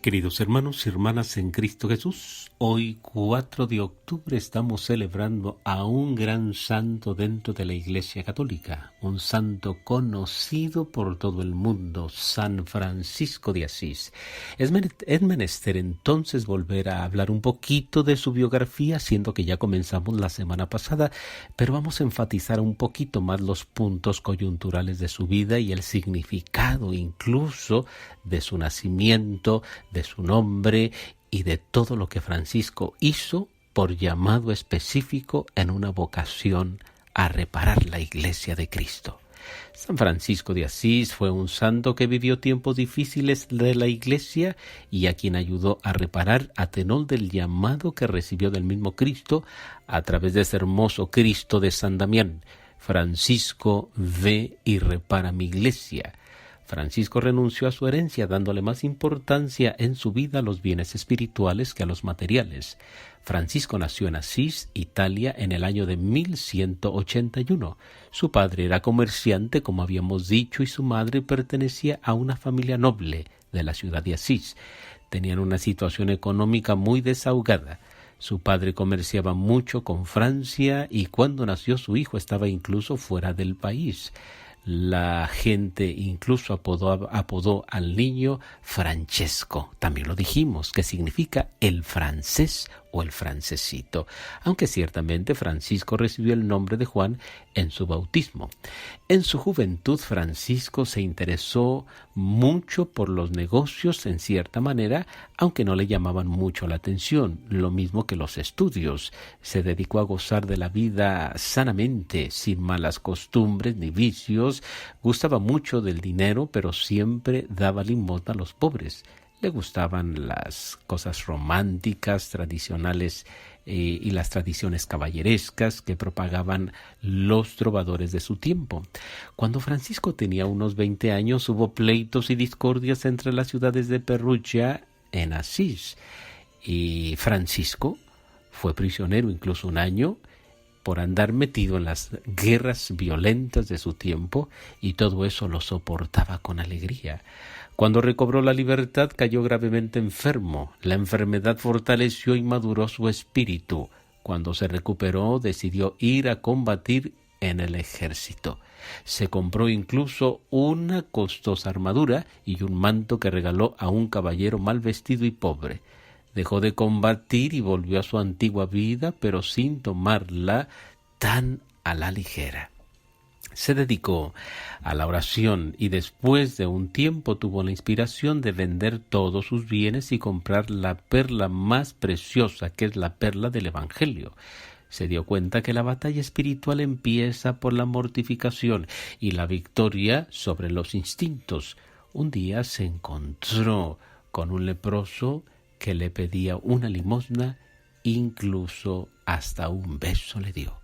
Queridos hermanos y hermanas en Cristo Jesús, hoy 4 de octubre estamos celebrando a un gran santo dentro de la Iglesia Católica, un santo conocido por todo el mundo, San Francisco de Asís. Es menester entonces volver a hablar un poquito de su biografía, siendo que ya comenzamos la semana pasada, pero vamos a enfatizar un poquito más los puntos coyunturales de su vida y el significado incluso de su nacimiento, de su nombre y de todo lo que Francisco hizo por llamado específico en una vocación a reparar la Iglesia de Cristo. San Francisco de Asís fue un santo que vivió tiempos difíciles de la Iglesia y a quien ayudó a reparar a tenor del llamado que recibió del mismo Cristo a través de ese hermoso Cristo de San Damián. Francisco, ve y repara mi Iglesia. Francisco renunció a su herencia, dándole más importancia en su vida a los bienes espirituales que a los materiales. Francisco nació en Asís, Italia, en el año de 1181. Su padre era comerciante, como habíamos dicho, y su madre pertenecía a una familia noble de la ciudad de Asís. Tenían una situación económica muy desahogada. Su padre comerciaba mucho con Francia y cuando nació su hijo estaba incluso fuera del país. La gente incluso apodó al niño Francesco, también lo dijimos, que significa el francés o el francesito, aunque ciertamente Francisco recibió el nombre de Juan en su bautismo. En su juventud Francisco se interesó mucho por los negocios en cierta manera, aunque no le llamaban mucho la atención, lo mismo que los estudios. Se dedicó a gozar de la vida sanamente, sin malas costumbres ni vicios. Gustaba mucho del dinero, pero siempre daba limosna a los pobres. Le gustaban las cosas románticas, tradicionales y las tradiciones caballerescas que propagaban los trovadores de su tiempo. Cuando Francisco tenía unos 20 años hubo pleitos y discordias entre las ciudades de Perugia en Asís. Y Francisco fue prisionero incluso un año por andar metido en las guerras violentas de su tiempo, y todo eso lo soportaba con alegría. Cuando recobró la libertad cayó gravemente enfermo. La enfermedad fortaleció y maduró su espíritu. Cuando se recuperó decidió ir a combatir en el ejército. Se compró incluso una costosa armadura y un manto que regaló a un caballero mal vestido y pobre. Dejó de combatir y volvió a su antigua vida, pero sin tomarla tan a la ligera. Se dedicó a la oración y después de un tiempo tuvo la inspiración de vender todos sus bienes y comprar la perla más preciosa, que es la perla del Evangelio. Se dio cuenta que la batalla espiritual empieza por la mortificación y la victoria sobre los instintos. Un día se encontró con un leproso que le pedía una limosna, incluso hasta un beso le dio.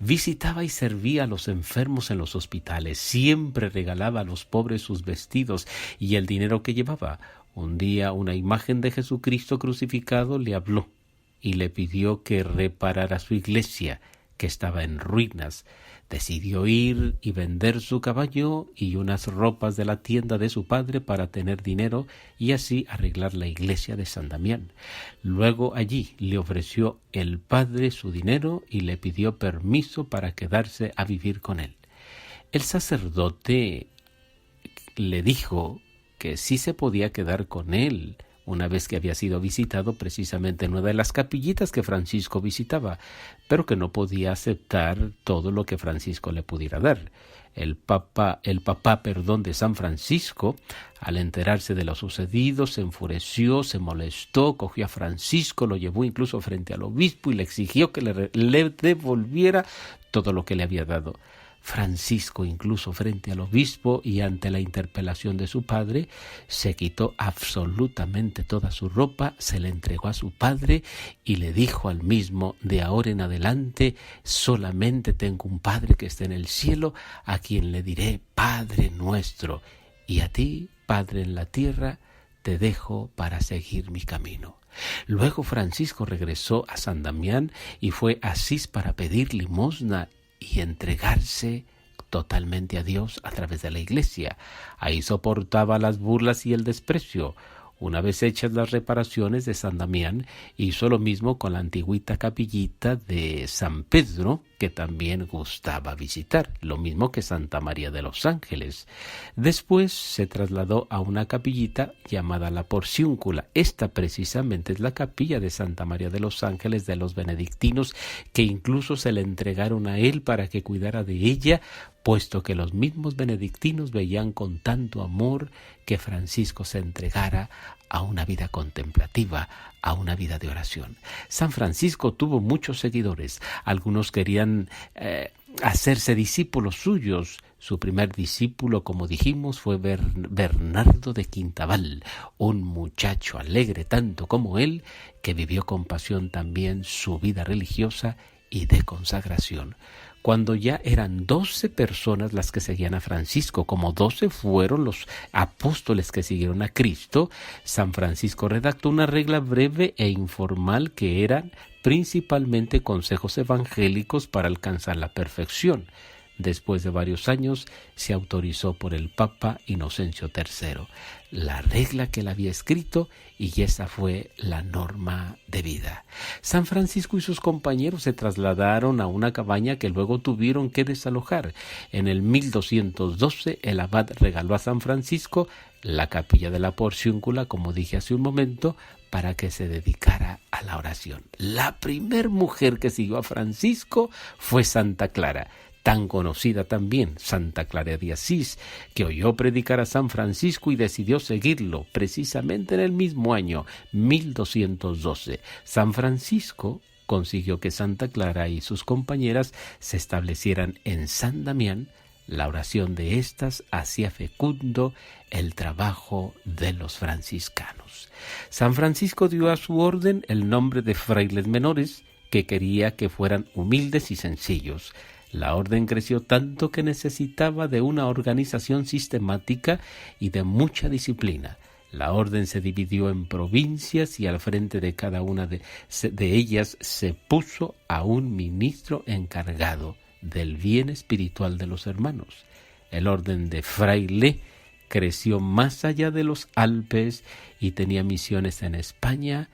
Visitaba y servía a los enfermos en los hospitales, siempre regalaba a los pobres sus vestidos y el dinero que llevaba. Un día una imagen de Jesucristo crucificado le habló y le pidió que reparara su iglesia, que estaba en ruinas. Decidió ir y vender su caballo y unas ropas de la tienda de su padre para tener dinero y así arreglar la iglesia de San Damián. Luego allí le ofreció el padre su dinero y le pidió permiso para quedarse a vivir con él. El sacerdote le dijo que sí se podía quedar con él, una vez que había sido visitado precisamente en una de las capillitas que Francisco visitaba, pero que no podía aceptar todo lo que Francisco le pudiera dar. El papá de San Francisco, al enterarse de lo sucedido, se enfureció, se molestó, cogió a Francisco, lo llevó incluso frente al obispo y le exigió que le devolviera todo lo que le había dado. Francisco, incluso frente al obispo y ante la interpelación de su padre, se quitó absolutamente toda su ropa, se la entregó a su padre y le dijo al mismo: de ahora en adelante solamente tengo un Padre que está en el cielo, a quien le diré Padre nuestro, y a ti, Padre en la tierra, te dejo para seguir mi camino. Luego Francisco regresó a San Damián y fue a Asís para pedir limosna y entregarse totalmente a Dios a través de la iglesia. Ahí soportaba las burlas y el desprecio. Una vez hechas las reparaciones de San Damián, hizo lo mismo con la antigüita capillita de San Pedro, que también gustaba visitar, lo mismo que Santa María de los Ángeles. Después se trasladó a una capillita llamada la Porciúncula. Esta precisamente es la capilla de Santa María de los Ángeles de los benedictinos, que incluso se le entregaron a él para que cuidara de ella, puesto que los mismos benedictinos veían con tanto amor que Francisco se entregara a una vida contemplativa, a una vida de oración. San Francisco tuvo muchos seguidores. Algunos querían hacerse discípulos suyos. Su primer discípulo, como dijimos, fue Bernardo de Quintabal, un muchacho alegre tanto como él, que vivió con pasión también su vida religiosa y de consagración. Cuando ya eran 12 personas las que seguían a Francisco, como 12 fueron los apóstoles que siguieron a Cristo, San Francisco redactó una regla breve e informal que eran principalmente consejos evangélicos para alcanzar la perfección. Después de varios años se autorizó por el Papa Inocencio III la regla que él había escrito, y esa fue la norma de vida. San Francisco y sus compañeros se trasladaron a una cabaña que luego tuvieron que desalojar. En el 1212 el abad regaló a San Francisco la capilla de la Porciúncula, como dije hace un momento, para que se dedicara a la oración. La primer mujer que siguió a Francisco fue Santa Clara, tan conocida también, Santa Clara de Asís, que oyó predicar a San Francisco y decidió seguirlo, precisamente en el mismo año, 1212. San Francisco consiguió que Santa Clara y sus compañeras se establecieran en San Damián. La oración de éstas hacía fecundo el trabajo de los franciscanos. San Francisco dio a su orden el nombre de frailes menores, que quería que fueran humildes y sencillos. La orden creció tanto que necesitaba de una organización sistemática y de mucha disciplina. La orden se dividió en provincias y al frente de cada una de ellas se puso a un ministro encargado del bien espiritual de los hermanos. El orden de fraile creció más allá de los Alpes y tenía misiones en España,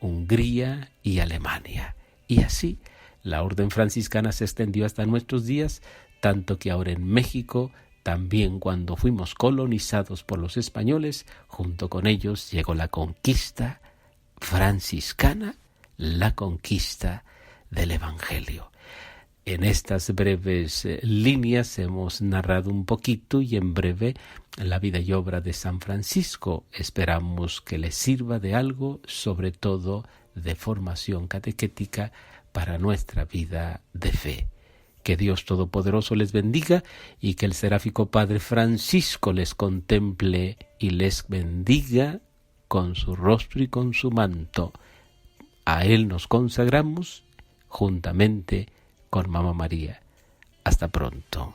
Hungría y Alemania. Y así la orden franciscana se extendió hasta nuestros días, tanto que ahora en México, también cuando fuimos colonizados por los españoles, junto con ellos llegó la conquista franciscana, la conquista del Evangelio. En estas breves líneas hemos narrado un poquito y en breve la vida y obra de San Francisco. Esperamos que les sirva de algo, sobre todo de formación catequética para nuestra vida de fe. Que Dios Todopoderoso les bendiga y que el seráfico Padre Francisco les contemple y les bendiga con su rostro y con su manto. A Él nos consagramos juntamente con Mamá María. Hasta pronto.